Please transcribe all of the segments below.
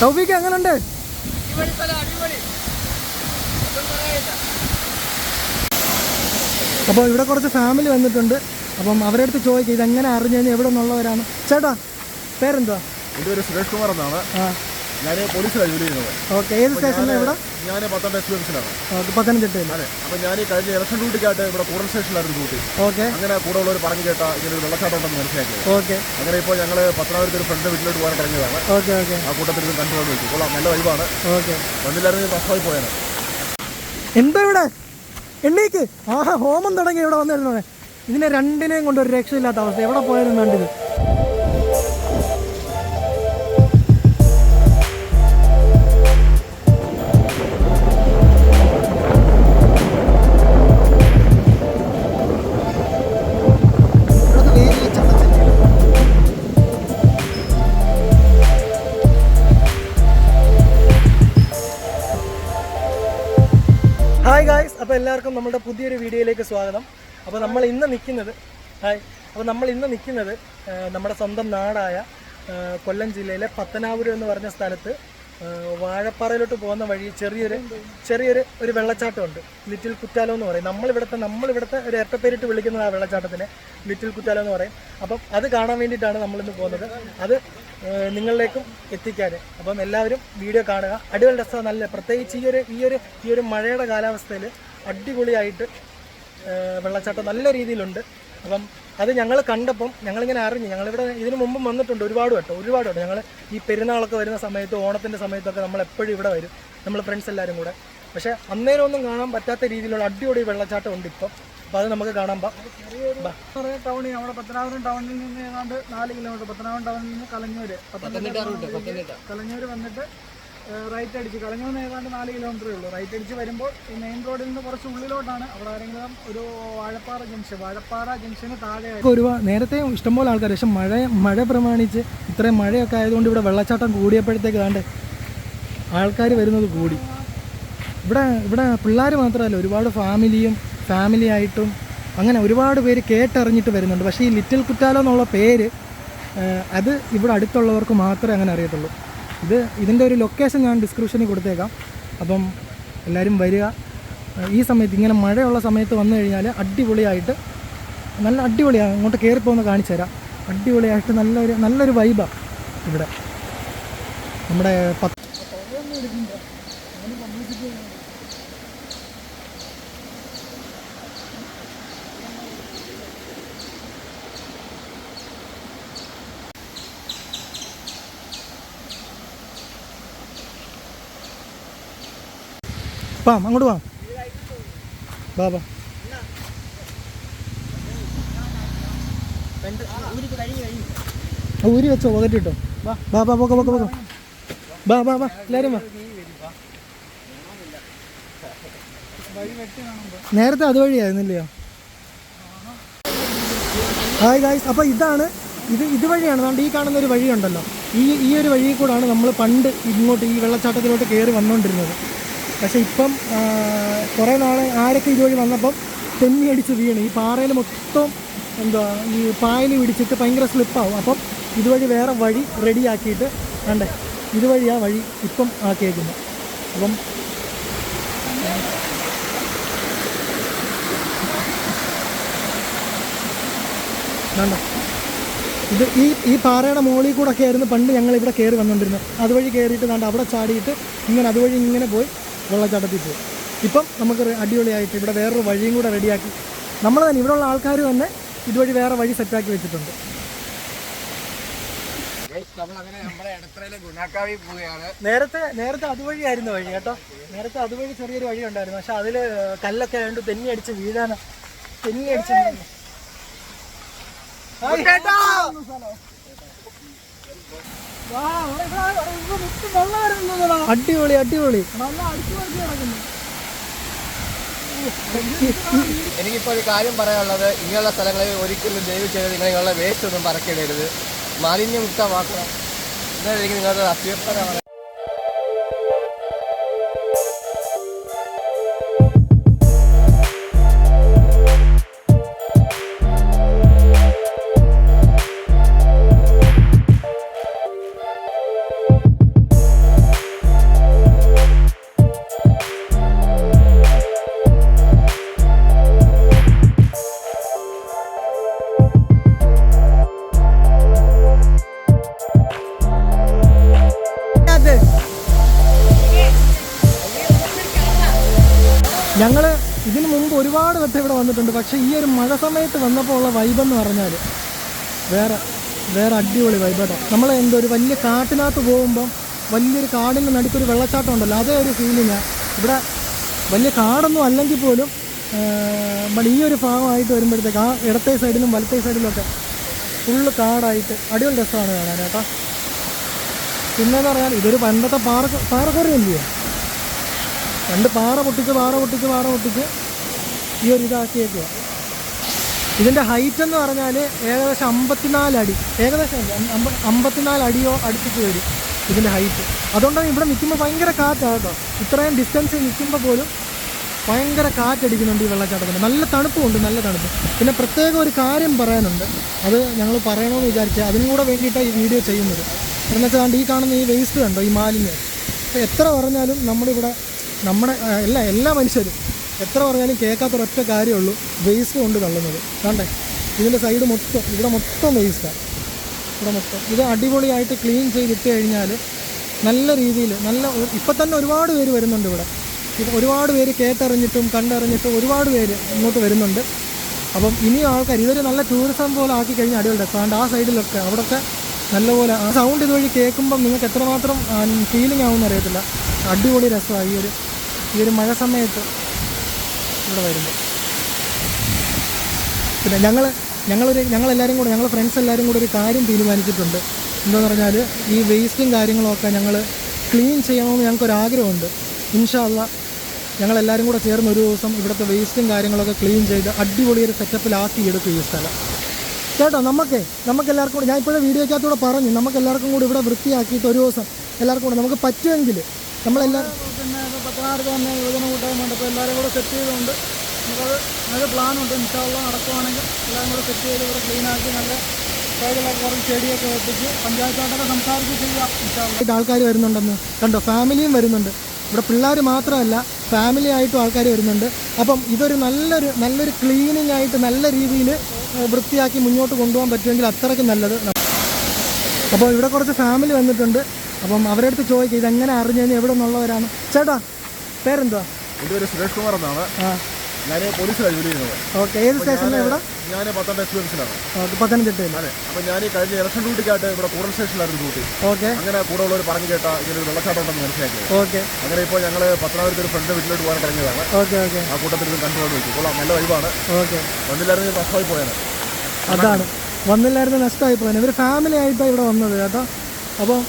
തൗഫീക്ക് എങ്ങനെയുണ്ട്? അപ്പോൾ ഇവിടെ കുറച്ച് ഫാമിലി വന്നിട്ടുണ്ട്. അപ്പം അവരുടെ അടുത്ത് ചോദിക്കും ഇതെങ്ങനെ അറിഞ്ഞു കഴിഞ്ഞാൽ എവിടെ നിന്നുള്ളവരാണ്. ചേട്ടാ പേരെന്താ? എൻ്റെ പേര് സുരേഷ് കുമാർ എന്നാണ്. ഞാൻ പോലീസിലാണ് ജോലി ചെയ്യുന്നത്. ഓക്കെ, ഏത് സ്റ്റേഷനിലാണ്? ഇവിടെ ഞാൻ പത്തനംതിട്ട എക്സ്പീരിയൻസിലാണ്. പത്തനംതിട്ടയിൽ. അതെ. അപ്പോൾ ഞാൻ ഈ കഴിഞ്ഞ ഇലക്ഷൻ ഡ്യൂട്ടിക്കായിട്ട് ഇവിടെ കൂടുതൽ സ്റ്റേഷനിലായിരുന്നു ഡ്യൂട്ടി. ഓക്കെ. അങ്ങനെ കൂടെ ഉള്ളവർ പറഞ്ഞു കേട്ടാ ഇങ്ങനെ ഒരു വെള്ളച്ചാട്ടം ഉണ്ടെന്ന് മനസ്സിലാക്കിയത്. ഓക്കെ. അങ്ങനെ ഇപ്പോൾ ഞങ്ങൾ പത്തനാപുരത്ത് ഒരു ഫ്രണ്ട് വീട്ടിലോട്ട് പോകാൻ കഴിഞ്ഞതാണ്. Okay okay. ആ കൂട്ടത്തിൽ ഇത് കണ്ടുപോകാൻ വെച്ചു. കൊള്ളാം, നല്ല വൈബാണ്. ഓക്കെ. വണ്ടിയിലായിരുന്നു പ്രശ്നമായി പോയാണ്. എന്താ ഇവിടെ എണ്ണീക്ക് ഹോമം തുടങ്ങി ഇവിടെ വന്നിരുന്നോടെ. ഇതിനെ രണ്ടിനെയും കൊണ്ട് ഒരു രക്ഷയില്ലാത്ത അവസ്ഥ. എവിടെ പോയാലും വേണ്ടത്. ഹായ് ഗായ്സ്, അപ്പോൾ എല്ലാവർക്കും നമ്മുടെ പുതിയൊരു വീഡിയോയിലേക്ക് സ്വാഗതം. അപ്പോൾ നമ്മൾ ഇന്ന് നിൽക്കുന്നത് നമ്മുടെ സ്വന്തം നാടായ കൊല്ലം ജില്ലയിലെ പത്തനാപുരം എന്ന് പറഞ്ഞ സ്ഥലത്ത് വാഴപ്പാറയിലോട്ട് പോകുന്ന വഴി ചെറിയൊരു വെള്ളച്ചാട്ടമുണ്ട്. ലിറ്റിൽ കുറ്റാലം എന്ന് പറയും. നമ്മളിവിടുത്തെ ഒരു ഇരട്ടപ്പേരിട്ട് വിളിക്കുന്നത് ആ വെള്ളച്ചാട്ടത്തിനെ ലിറ്റിൽ കുറ്റാലം എന്ന് പറയും. അപ്പം അത് കാണാൻ വേണ്ടിയിട്ടാണ് നമ്മളിന്ന് പോകുന്നത്. അത് നിങ്ങളിലേക്കും എത്തിക്കാൻ. അപ്പം എല്ലാവരും വീഡിയോ കാണുക. അടിപൊളി രസമാണ്. നല്ല പ്രത്യേകിച്ച് ഈ ഒരു മഴയുടെ കാലാവസ്ഥയിൽ അടിപൊളിയായിട്ട് വെള്ളച്ചാട്ടം നല്ല രീതിയിലുണ്ട്. അപ്പം അത് ഞങ്ങൾ കണ്ടപ്പം ഞങ്ങളിങ്ങനെ അറിഞ്ഞു. ഞങ്ങളിവിടെ ഇതിനു മുമ്പും വന്നിട്ടുണ്ട് ഒരുപാട് വട്ടം. ഞങ്ങൾ ഈ പെരുന്നാളൊക്കെ വരുന്ന സമയത്ത്, ഓണത്തിൻ്റെ സമയത്തൊക്കെ നമ്മളെപ്പോഴും ഇവിടെ വരും, നമ്മൾ ഫ്രണ്ട്സ് എല്ലാവരും കൂടെ. പക്ഷേ അന്നേരം ഒന്നും കാണാൻ പറ്റാത്ത രീതിയിലുള്ള അടിപൊളി വെള്ളച്ചാട്ടം ഉണ്ട് ഇപ്പം. അപ്പോൾ അത് നമുക്ക് കാണാൻ ടൗണിൽ നമ്മുടെ പത്തനാപുരം ടൗണിൽ നിന്ന് ഏതാണ്ട് 4 കിലോമീറ്റർ. പത്തനാപുരം ടൗണിൽ നിന്ന് കളഞ്ഞൂർ വന്നിട്ട് റൈറ്റ് അടിച്ച് കളഞ്ഞൂരിന് ഏതാണ്ട് 4 കിലോമീറ്ററേ ഉള്ളൂ. റൈറ്റ് അടിച്ച് വരുമ്പോൾ ഈ മെയിൻ റോഡിൽ നിന്ന് കുറച്ച് ഉള്ളിലോട്ടാണ്. അവിടെ ആരെങ്കിലും ഒരു വാഴപ്പാറ ജംഗ്ഷന് താഴെ നേരത്തെ ഇഷ്ടംപോലെ ആൾക്കാർ. പക്ഷെ മഴ പ്രമാണിച്ച് ഇത്രയും മഴയൊക്കെ ആയതുകൊണ്ട് ഇവിടെ വെള്ളച്ചാട്ടം കൂടിയപ്പോഴത്തേക്ക് വേണ്ട ആൾക്കാർ വരുന്നത് കൂടി. ഇവിടെ പിള്ളേർ മാത്രമല്ല, ഒരുപാട് ഫാമിലി ആയിട്ടും അങ്ങനെ ഒരുപാട് പേര് കേട്ടറിഞ്ഞിട്ട് വരുന്നുണ്ട്. പക്ഷേ ഈ ലിറ്റിൽ കുറ്റാലം എന്നുള്ള പേര് അത് ഇവിടെ അടുത്തുള്ളവർക്ക് മാത്രമേ അങ്ങനെ അറിയത്തുള്ളൂ. ഇതിൻ്റെ ഒരു ലൊക്കേഷൻ ഞാൻ ഡിസ്ക്രിപ്ഷനിൽ കൊടുത്തേക്കാം. അപ്പം എല്ലാവരും വരിക. ഈ സമയത്ത് ഇങ്ങനെ മഴയുള്ള സമയത്ത് വന്നു കഴിഞ്ഞാൽ നല്ല അടിപൊളിയാണ്. അങ്ങോട്ട് കയറിപ്പോന്ന് കാണിച്ചു തരാം. അടിപൊളിയായിട്ട് നല്ലൊരു വൈബാണ് ഇവിടെ. നമ്മുടെ അങ്ങോട്ട് വാ. ഊരി വെച്ചോ, പോകറ്റ് കിട്ടോ. എല്ലാവരും വാ. നേരത്തെ അതുവഴിയായിരുന്നില്ലയോ? ഹായ് ഗായ്സ്, അപ്പോൾ ഇതുവഴിയാണ് അതുകൊണ്ട് ഈ കാണുന്ന ഒരു വഴിയുണ്ടല്ലോ. ഈ ഒരു വഴിയിൽ കൂടാണ് നമ്മൾ പണ്ട് ഇങ്ങോട്ട് ഈ വെള്ളച്ചാട്ടത്തിലോട്ട് കയറി വന്നുകൊണ്ടിരുന്നത്. പക്ഷേ ഇപ്പം കുറേ നാൾ ആരൊക്കെ ഇതുവഴി വന്നപ്പം തെന്നി അടിച്ച് വീണ് ഈ പാറയിൽ മൊത്തം ഈ പായൽ പിടിച്ചിട്ട് ഭയങ്കര സ്ലിപ്പാവും. അപ്പം ഇതുവഴി വേറെ വഴി റെഡിയാക്കിയിട്ട് വേണ്ടേ, ഇതുവഴിയാണ് വഴി ഇപ്പം ആക്കിയേക്കുന്നത്. അപ്പം വേണ്ട ഈ പാറയുടെ മുകളിൽ കൂടെ ഒക്കെ ആയിരുന്നു പണ്ട് ഞങ്ങളിവിടെ കയറി വന്നുകൊണ്ടിരുന്നത്. അതുവഴി കയറിയിട്ട് വേണ്ട അവിടെ ചാടിയിട്ട് അതുവഴി ഇങ്ങനെ പോയി വെള്ളച്ചാട്ടത്തിൽ പോയി. ഇപ്പം നമുക്ക് അടിപൊളിയായിട്ട് ഇവിടെ വേറൊരു വഴിയും കൂടെ റെഡിയാക്കി നമ്മൾ തന്നെ ഇവിടെയുള്ള ആൾക്കാർ തന്നെ ഇതുവഴി വേറെ വഴി സെറ്റാക്കി വെച്ചിട്ടുണ്ട്. നേരത്തെ അതുവഴിയായിരുന്നു വഴി കേട്ടോ. നേരത്തെ അതുവഴി ചെറിയൊരു വഴി ഉണ്ടായിരുന്നു. പക്ഷെ അതിൽ കല്ലൊക്കെ ആയതുകൊണ്ട് തെന്നി അടിച്ച് അടിപൊളി. എനിക്കിപ്പോൾ ഒരു കാര്യം പറയാനുള്ളത്, ഇങ്ങനെയുള്ള സ്ഥലങ്ങളിൽ ഒരിക്കലും ദയവ് ചെയ്ത് നിങ്ങളുടെ വേസ്റ്റ് ഒന്നും പറക്കിടരുത്. മാലിന്യമുക്തമാക്കണം. എന്നായിരിക്കും നിങ്ങളുടെ അഭ്യർത്ഥന. വട്ടം ഇവിടെ വന്നിട്ടുണ്ട്. പക്ഷേ ഈ ഒരു മഴ സമയത്ത് വന്നപ്പോൾ ഉള്ള വൈബെന്ന് പറഞ്ഞാൽ വേറെ അടിപൊളി വൈബാട്ടോ. നമ്മൾ ഒരു വലിയ കാട്ടിനകത്ത് പോകുമ്പം വലിയൊരു കാടിൻ്റെ നടുക്കൊരു വെള്ളച്ചാട്ടം ഉണ്ടല്ലോ, അതേ ഒരു ഫീലിങ്ങാണ്. ഇവിടെ വലിയ കാടൊന്നും അല്ലെങ്കിൽ പോലും നമ്മൾ ഈ ഒരു ഭാഗമായിട്ട് വരുമ്പോഴത്തേക്ക് ആ ഇടത്തെ സൈഡിലും വലത്തെ സൈഡിലും ഒക്കെ ഫുള്ള് കാടായിട്ട് അടിപൊളി രസമാണ് കാണാൻ കേട്ടോ. പിന്നെന്ന് പറഞ്ഞാൽ ഇതൊരു പണ്ടത്തെ പാറക്കറി എന്ത് രണ്ട് പാറ പൊട്ടിച്ച് ഈ ഒരു ഇതാക്കിയേക്കുക. ഇതിൻ്റെ ഹൈറ്റ് എന്ന് പറഞ്ഞാൽ ഏകദേശം 54 അടി, ഏകദേശം 54 അടിയോ അടുപ്പിച്ച് വരും ഇതിൻ്റെ ഹൈറ്റ്. അതുകൊണ്ടാണ് ഇവിടെ നിൽക്കുമ്പോൾ ഭയങ്കര കാറ്റാണ് കേട്ടോ. ഇത്രയും ഡിസ്റ്റൻസ് നിൽക്കുമ്പോൾ പോലും ഭയങ്കര കാറ്റടിക്കുന്നുണ്ട് ഈ വെള്ളച്ചാട്ടത്തിന്. നല്ല തണുപ്പുണ്ട്, നല്ല തണുപ്പ്. പിന്നെ പ്രത്യേകം ഒരു കാര്യം പറയാനുണ്ട്, അത് ഞങ്ങൾ പറയണമെന്ന് വിചാരിച്ചാൽ അതിനും കൂടെ വേണ്ടിയിട്ടാണ് ഈ വീഡിയോ ചെയ്യുന്നത്. എന്ന് വെച്ചാൽ ഈ കാണുന്ന ഈ വേസ്റ്റ് കണ്ടോ, ഈ മാലിന്യം. എത്ര പറഞ്ഞാലും നമ്മളിവിടെ എല്ലാ മനുഷ്യരും എത്ര പറഞ്ഞാലും കേൾക്കാത്തൊരൊറ്റ കാര്യമുള്ളൂ, വേസ്റ്റ് കൊണ്ട് തള്ളുന്നത്. കണ്ടേ ഇതിൻ്റെ സൈഡ് മൊത്തം, ഇവിടെ മൊത്തം വേസ്റ്റാണ്. ഇവിടെ മൊത്തം ഇത് അടിപൊളിയായിട്ട് ക്ലീൻ ചെയ്തിട്ട് കഴിഞ്ഞാൽ നല്ല രീതിയിൽ ഇപ്പം തന്നെ ഒരുപാട് പേര് വരുന്നുണ്ട് ഇവിടെ. ഒരുപാട് പേര് കേട്ടറിഞ്ഞിട്ടും കണ്ടറിഞ്ഞിട്ടും ഒരുപാട് പേര് ഇങ്ങോട്ട് വരുന്നുണ്ട്. അപ്പം ഇനിയും ആൾക്കാർ ഇതൊരു നല്ല ടൂറിസം പോലെ ആക്കി കഴിഞ്ഞാൽ അടിപൊളി രസമാണ്. ആ സൈഡിലൊക്കെ അവിടെയൊക്കെ നല്ലപോലെ ആ സൗണ്ട് ഇതുവഴി കേൾക്കുമ്പം നിങ്ങൾക്ക് എത്രമാത്രം ഫീലിംഗ് ആവുമെന്ന് അറിയത്തില്ല. അടിപൊളി രസമാണ് ഈ ഒരു മഴ സമയത്ത് ഇവിടെ വരുമ്പോൾ. പിന്നെ ഞങ്ങളെല്ലാവരും കൂടെ, ഞങ്ങൾ ഫ്രണ്ട്സ് എല്ലാവരും കൂടെ ഒരു കാര്യം തീരുമാനിച്ചിട്ടുണ്ട്. എന്താണെന്ന് പറഞ്ഞാൽ ഈ വേസ്റ്റും കാര്യങ്ങളൊക്കെ ഞങ്ങൾ ക്ലീൻ ചെയ്യണമെന്ന് ഞങ്ങൾക്കൊരാഗ്രഹമൊക്കെ ഇൻഷാ അല്ലാഹ് ഞങ്ങളെല്ലാവരും കൂടെ ചേർന്ന് ഒരു ദിവസം ഇവിടുത്തെ വേസ്റ്റും കാര്യങ്ങളൊക്കെ ക്ലീൻ ചെയ്ത് അടിപൊളിയൊരു സെറ്റപ്പിലാക്കി എടുക്കും ഈ സ്ഥലം കേട്ടോ. നമുക്കെല്ലാവർക്കും കൂടെ, ഞാൻ ഇപ്പോഴും വീഡിയോക്കകത്തൂടെ പറഞ്ഞു, നമുക്കെല്ലാവർക്കും കൂടി ഇവിടെ വൃത്തിയാക്കിയിട്ട് ഒരു ദിവസം എല്ലാവർക്കും കൂടെ നമുക്ക് പറ്റുമെങ്കിൽ നമ്മളെല്ലാവരും പിന്നെ പത്തനാപുരത്ത് തന്നെ യുവജന കൂട്ടായ്മ ഉണ്ട്. അപ്പോൾ എല്ലാവരും കൂടെ സെറ്റ് ചെയ്തുകൊണ്ട് നല്ല പ്ലാനുണ്ട്. ഇൻഷാ അല്ലാഹ് നടക്കുവാണെങ്കിൽ എല്ലാവരും കൂടെ സെറ്റ് ചെയ്ത് ഇവിടെ ക്ലീനാക്കി നല്ല സൈഡിലൊക്കെ കുറച്ച് ചെടിയൊക്കെ വെപ്പിച്ച് പഞ്ചായത്തായിട്ടൊക്കെ സംസാരിച്ച് ചെയ്യാം ഇൻഷാ അല്ലാഹ്. ആൾക്കാർ വരുന്നുണ്ടെന്ന് കണ്ടോ, ഫാമിലിയും വരുന്നുണ്ട്. ഇവിടെ പിള്ളേർ മാത്രമല്ല ഫാമിലി ആയിട്ടും ആൾക്കാർ വരുന്നുണ്ട്. അപ്പം ഇതൊരു നല്ലൊരു ക്ലീനിങ് ആയിട്ട് നല്ല രീതിയിൽ വൃത്തിയാക്കി മുന്നോട്ട് കൊണ്ടുപോകാൻ പറ്റുമെങ്കിൽ അത്രയ്ക്ക് നല്ലത്. അപ്പോൾ ഇവിടെ കുറച്ച് ഫാമിലി വന്നിട്ടുണ്ട്. അപ്പം അവരുടെ അടുത്ത് ചോദിക്കുക ഇതെങ്ങനെ അറിഞ്ഞതിന് എവിടെ നിന്നുള്ളവരാണ്. ചേട്ടാ പേരെന്തുവാ? എൻ്റെ പേര് സുരേഷ് കുമാർ എന്നാണ്. ഞാൻ പോലീസിലാണ് ജോലി ചെയ്യുന്നത്. ഓക്കെ, ഏത് സ്റ്റേഷനിലാണ്? ഇവിടെ ഞാൻ പത്തനംതിട്ട എക്സ്പീരിയൻസിലാണ്. ഓക്കെ, പത്തനംതിട്ടയിൽ. അതെ. അപ്പോൾ ഞാൻ ഈ കഴിഞ്ഞ ഇലക്ഷൻ ഡ്യൂട്ടിക്കായിട്ട് ഇവിടെ കൂടുതൽ സ്റ്റേഷനിലായിരുന്നു ഡ്യൂട്ടി. ഓക്കെ. അങ്ങനെ കൂടെ ഉള്ളവർ പറഞ്ഞു കേട്ടാ ഇങ്ങനെ ഒരു വെള്ളച്ചാട്ടം ഉണ്ടെന്ന് മനസ്സിലാക്കിയത്. ഓക്കെ. അങ്ങനെ ഇപ്പോൾ ഞങ്ങൾ പത്തനാപുരത്ത് ഒരു ഫ്രണ്ട് വീട്ടിലോട്ട് പോകാൻ തുടങ്ങിയതാണ്. ഓക്കെ. ആ കൂട്ടത്തിൽ ഇത് കണ്ടുകൊണ്ട് വെച്ചു. കൊള്ളാം, നല്ല വൈബാണ്. ഓക്കെ. വന്നില്ലായിരുന്നു നഷ്ടമായി പോയാണ്. അതാണ്, വന്നില്ലായിരുന്നു നഷ്ടമായി പോയത്. ഇവർ ഫാമിലി ആയിട്ടാണ് ഇവിടെ വന്നത് കേട്ടോ. അപ്പം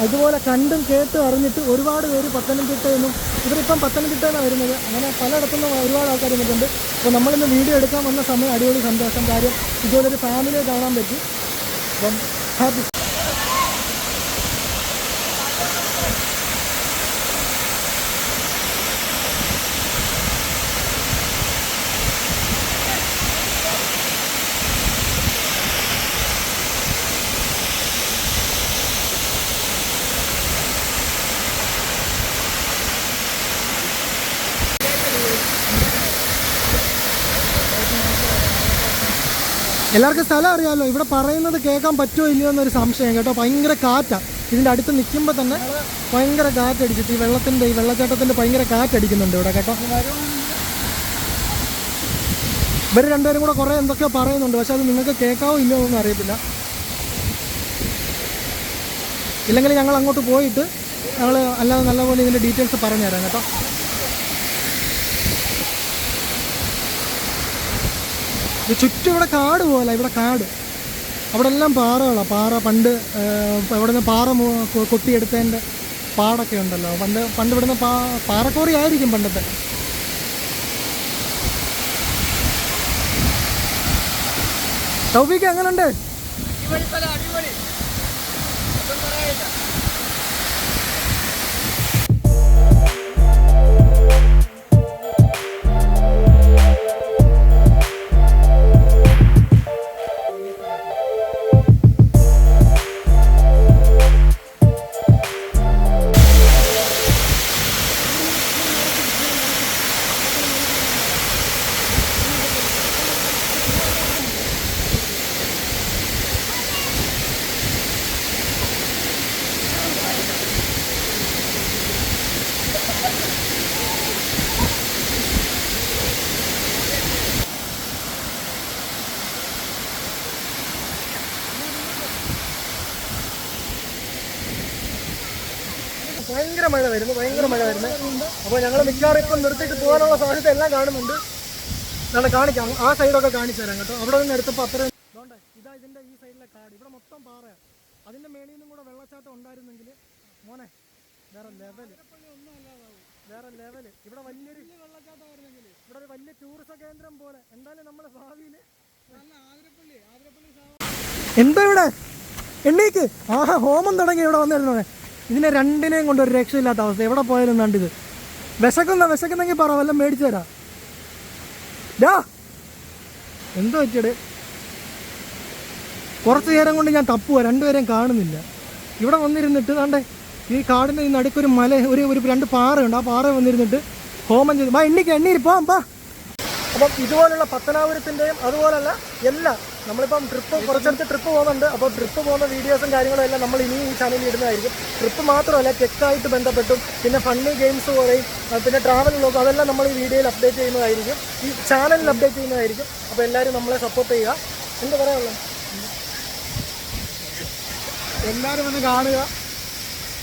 അതുപോലെ കണ്ടും കേട്ടും അറിഞ്ഞിട്ട് ഒരുപാട് പേര് പത്തനംതിട്ടയിൽ നിന്നും, ഇവരിപ്പം പത്തനംതിട്ടയിൽ നിന്നാണ് വരുന്നത്. അങ്ങനെ പലയിടത്തുനിന്നും ഒരുപാട് ആൾക്കാർ വന്നിട്ടുണ്ട്. അപ്പോൾ നമ്മളിന്ന് വീഡിയോ എടുക്കാൻ വന്ന സമയം അടിപൊളി സന്തോഷം. കാര്യം ഇതുപോലൊരു ഫാമിലിയെ കാണാൻ പറ്റി. അപ്പം ഹാപ്പി. എല്ലാവർക്കും സ്ഥലം അറിയാമല്ലോ. ഇവിടെ പറയുന്നത് കേൾക്കാൻ പറ്റുമോ ഇല്ലയോ എന്നൊരു സംശയം കേട്ടോ. ഭയങ്കര കാറ്റാണ്. ഇതിൻ്റെ അടുത്ത് നിൽക്കുമ്പോൾ തന്നെ ഭയങ്കര കാറ്റടിച്ചിട്ട് ഈ വെള്ളച്ചാട്ടത്തിൻ്റെ ഭയങ്കര കാറ്റടിക്കുന്നുണ്ട് ഇവിടെ കേട്ടോ. ഇവർ രണ്ടുപേരും കൂടെ കുറേ എന്തൊക്കെയോ പറയുന്നുണ്ട്. പക്ഷെ അത് നിങ്ങൾക്ക് കേൾക്കാവോ ഇല്ലയോ എന്നൊന്നും അറിയത്തില്ല. ഇല്ലെങ്കിൽ ഞങ്ങൾ അങ്ങോട്ട് പോയിട്ട് ഞങ്ങൾ അല്ലാതെ നല്ലപോലെ ഇതിൻ്റെ ഡീറ്റെയിൽസ് പറഞ്ഞുതരാം കേട്ടോ. ചുറ്റും ഇവിടെ കാട് പോലെ, ഇവിടെ കാട്, അവിടെ എല്ലാം പാറകളാണ്. പണ്ട് ഇവിടെ നിന്ന് പാറ കൊത്തിയെടുത്തതിൻ്റെ പാടൊക്കെ ഉണ്ടല്ലോ. പണ്ട് ഇവിടുന്ന് പാറക്കോറി ആയിരിക്കും പണ്ടത്തെ. തൗഫീക്ക് എങ്ങനെയുണ്ട്? ഭയങ്കര മഴ വരുന്നു. അപ്പോൾ ഞങ്ങൾ മിക്കവാറും ഇപ്പം നിർത്തിയിട്ട് പോകാനുള്ള സാധ്യത എല്ലാം കാണുന്നുണ്ട്. ഞങ്ങൾ കാണിക്കാം, ആ സൈഡൊക്കെ കാണിച്ചു തരാം കേട്ടോ. അവിടെ നിന്ന് എടുത്തപ്പോൾ അത്രയും ഇതാ ഇതിൻ്റെ ഈ സൈഡിലെ കാട്, ഇവിടെ മൊത്തം പാറയാണ്. അതിൻ്റെ മേളിൽ നിന്നും കൂടെ വെള്ളച്ചാട്ടം ഉണ്ടായിരുന്നെങ്കിൽ മോനെ വേറെ ലെവല്. ഇവിടെ വലിയൊരു വെള്ളച്ചാട്ടമായിരുന്നെങ്കിൽ ഇവിടെ ഒരു വലിയ ടൂറിസ്റ്റ് കേന്ദ്രം പോലെ. എന്തായാലും നമ്മൾ ഭാവിയിൽ എന്താ ഇവിടെ എണ്ണീക്ക് ഹോമം തുടങ്ങി ഇവിടെ വന്നിരുന്നത്. ഇതിനെ രണ്ടിനെയും കൊണ്ട് ഒരു രക്ഷയില്ലാത്ത അവസ്ഥ. എവിടെ പോയാലും കണ്ടിത് വിശക്കുന്നെങ്കിൽ പറ, വല്ലതും മേടിച്ചു തരാം. എന്തോ വെച്ചത് കുറച്ച് നേരം കൊണ്ട് ഞാൻ തപ്പുക, രണ്ടുപേരെയും കാണുന്നില്ല. ഇവിടെ വന്നിരുന്നിട്ട് കണ്ടേ ഈ കാടിൻ്റെ ഈ നടുക്കൊരു മല, ഒരു 2 പാറയുണ്ട്. ആ പാറ വന്നിരുന്നിട്ട് ഹോമം ചെയ്തു. എണ്ണീര് പോവാം. അപ്പം ഇതുപോലുള്ള പത്തനാപുരത്തിൻ്റെയും അതുപോലല്ല എല്ലാം നമ്മളിപ്പം കുറച്ചടുത്ത് ട്രിപ്പ് പോകുന്നുണ്ട്. അപ്പോൾ ട്രിപ്പ് പോകുന്ന വീഡിയോസും കാര്യങ്ങളും എല്ലാം നമ്മൾ ഇനിയും ഈ ചാനലിൽ ഇടുന്നതായിരിക്കും. ട്രിപ്പ് മാത്രമല്ല, ടെക്കായിട്ട് ബന്ധപ്പെട്ടും പിന്നെ ഫണ്ണി ഗെയിംസ് പോലെയും പിന്നെ ട്രാവൽ വ്ലോഗ് അതെല്ലാം നമ്മൾ ഈ വീഡിയോയിൽ അപ്ഡേറ്റ് ചെയ്യുന്നതായിരിക്കും, ഈ ചാനലിൽ അപ്ഡേറ്റ് ചെയ്യുന്നതായിരിക്കും. അപ്പോൾ എല്ലാവരും നമ്മളെ സപ്പോർട്ട് ചെയ്യുക. എന്താ പറയാനുള്ളത്? എല്ലാവരും വന്ന് കാണുക.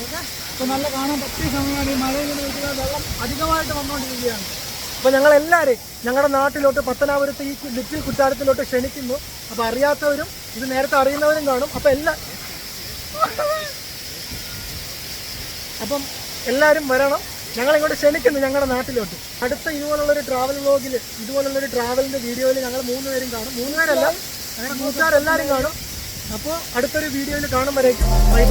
ഓക്കെ, ഇപ്പോൾ നല്ല കാണാൻ പറ്റിയ സമയമാണ്. ഈ മഴയിൽ വെള്ളം അധികമായിട്ട് വന്നുകൊണ്ടിരിക്കുകയാണ്. അപ്പോൾ ഞങ്ങളെല്ലാവരെയും ഞങ്ങളുടെ നാട്ടിലോട്ട് പത്തനാപുരത്ത് ഈ ലിറ്റിൽ കുറ്റാലത്തിലോട്ട് ക്ഷണിക്കുന്നു. അപ്പോൾ അറിയാത്തവരും ഇത് നേരത്തെ അറിയുന്നവരും കാണും. അപ്പം എല്ലാവരും വരണം. ഞങ്ങളിങ്ങോട്ട് ക്ഷണിക്കുന്നു ഞങ്ങളുടെ നാട്ടിലോട്ട്. അടുത്ത ഇതുപോലുള്ളൊരു ട്രാവൽ വ്ലോഗിൽ, ഇതുപോലുള്ളൊരു ട്രാവലിൻ്റെ വീഡിയോയിൽ ഞങ്ങൾ 3 പേരും കാണും. 3 പേരല്ല, ഞങ്ങളുടെ കൂട്ടുകാരെല്ലാവരും കാണും. അപ്പോൾ അടുത്തൊരു വീഡിയോയിൽ കാണുമ്പോഴേക്കും ബൈ.